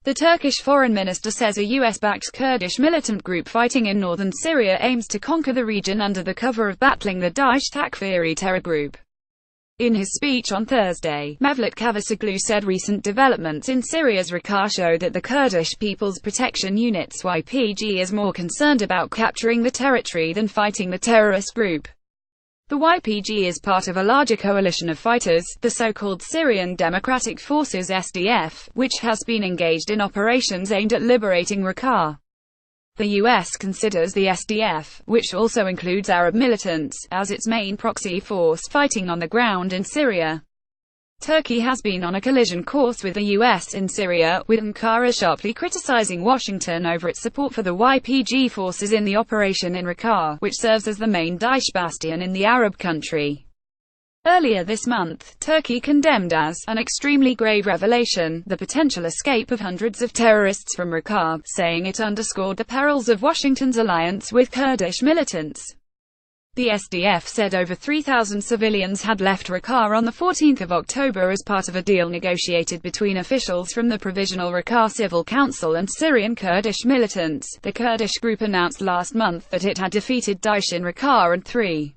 The Turkish foreign minister says a US-backed Kurdish militant group fighting in northern Syria aims to conquer the region under the cover of battling the Daesh Takfiri terror group. In his speech on Thursday, Mevlut Cavusoglu said recent developments in Syria's Raqqah show that the Kurdish People's Protection Unit's YPG is more concerned about capturing the territory than fighting the terrorist group. The YPG is part of a larger coalition of fighters, the so-called Syrian Democratic Forces SDF, which has been engaged in operations aimed at liberating Raqqah. The US considers the SDF, which also includes Arab militants, as its main proxy force fighting on the ground in Syria. Turkey has been on a collision course with the US in Syria, with Ankara sharply criticizing Washington over its support for the YPG forces in the operation in Raqqah, which serves as the main Daesh bastion in the Arab country. Earlier this month, Turkey condemned as an extremely grave revelation the potential escape of hundreds of terrorists from Raqqah, saying it underscored the perils of Washington's alliance with Kurdish militants. The SDF said over 3,000 civilians had left Raqqah on 14 October as part of a deal negotiated between officials from the Provisional Raqqah Civil Council and Syrian Kurdish militants. The Kurdish group announced last month that it had defeated Daesh in Raqqah and 3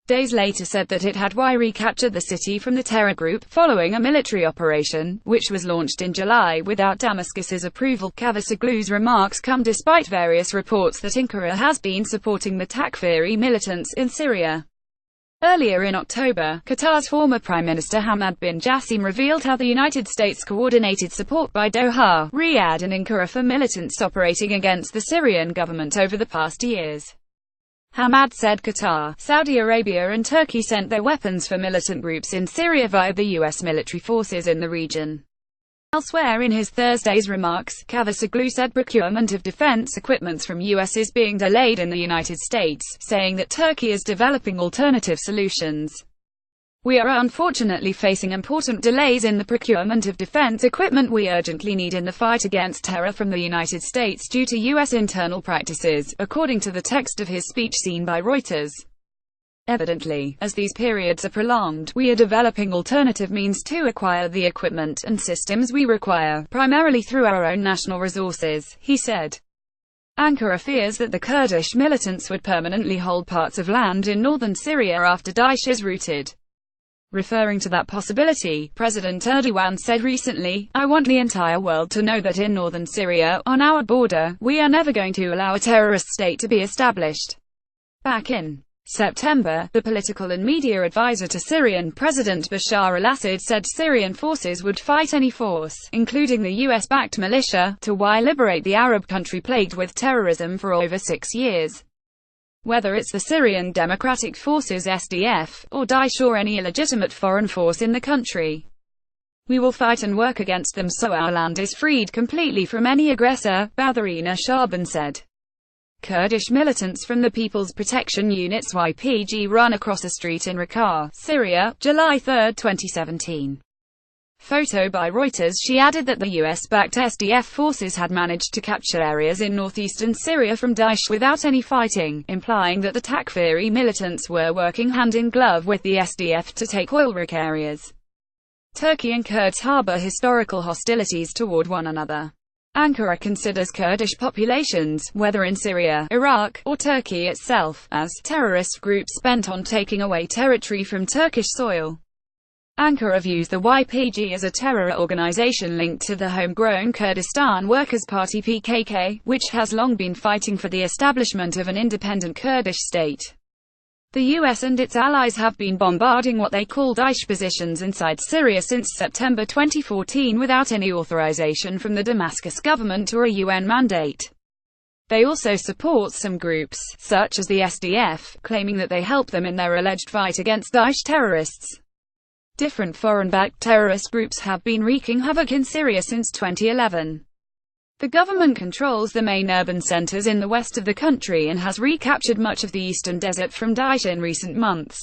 days later said that it had recaptured the city from the terror group, following a military operation, which was launched in July without Damascus's approval. Cavusoglu's remarks come despite various reports that Ankara has been supporting the Takfiri militants in Syria. Earlier in October, Qatar's former Prime Minister Hamad bin Jassim revealed how the United States coordinated support by Doha, Riyadh and Ankara for militants operating against the Syrian government over the past years. Hamad said Qatar, Saudi Arabia and Turkey sent their weapons for militant groups in Syria via the U.S. military forces in the region. Elsewhere in his Thursday's remarks, Cavusoglu said procurement of defense equipment from U.S. is being delayed in the United States, saying that Turkey is developing alternative solutions. We are unfortunately facing important delays in the procurement of defense equipment we urgently need in the fight against terror from the United States due to U.S. internal practices, according to the text of his speech seen by Reuters. Evidently, as these periods are prolonged, we are developing alternative means to acquire the equipment and systems we require, primarily through our own national resources, he said. Ankara fears that the Kurdish militants would permanently hold parts of land in northern Syria after Daesh is routed. Referring to that possibility, President Erdogan said recently, "I want the entire world to know that in northern Syria, on our border, we are never going to allow a terrorist state to be established." Back in September, the political and media advisor to Syrian President Bashar al-Assad said Syrian forces would fight any force, including the US-backed militia, to liberate the Arab country plagued with terrorism for over 6 years. Whether it's the Syrian Democratic Forces SDF, or Daesh or any illegitimate foreign force in the country, we will fight and work against them so our land is freed completely from any aggressor, Batharina Shaban said. Kurdish militants from the People's Protection Unit's YPG run across a street in Raqqah, Syria, July 3, 2017. Photo by Reuters. She added that the US-backed SDF forces had managed to capture areas in northeastern Syria from Daesh without any fighting, implying that the Takfiri militants were working hand-in-glove with the SDF to take oil-rich areas. Turkey and Kurds harbor historical hostilities toward one another. Ankara considers Kurdish populations, whether in Syria, Iraq, or Turkey itself, as terrorist groups bent on taking away territory from Turkish soil. Ankara views the YPG as a terror organization linked to the homegrown Kurdistan Workers' Party PKK, which has long been fighting for the establishment of an independent Kurdish state. The US and its allies have been bombarding what they call Daesh positions inside Syria since September 2014 without any authorization from the Damascus government or a UN mandate. They also support some groups, such as the SDF, claiming that they help them in their alleged fight against Daesh terrorists. Different foreign-backed terrorist groups have been wreaking havoc in Syria since 2011. The government controls the main urban centers in the west of the country and has recaptured much of the eastern desert from Daesh in recent months.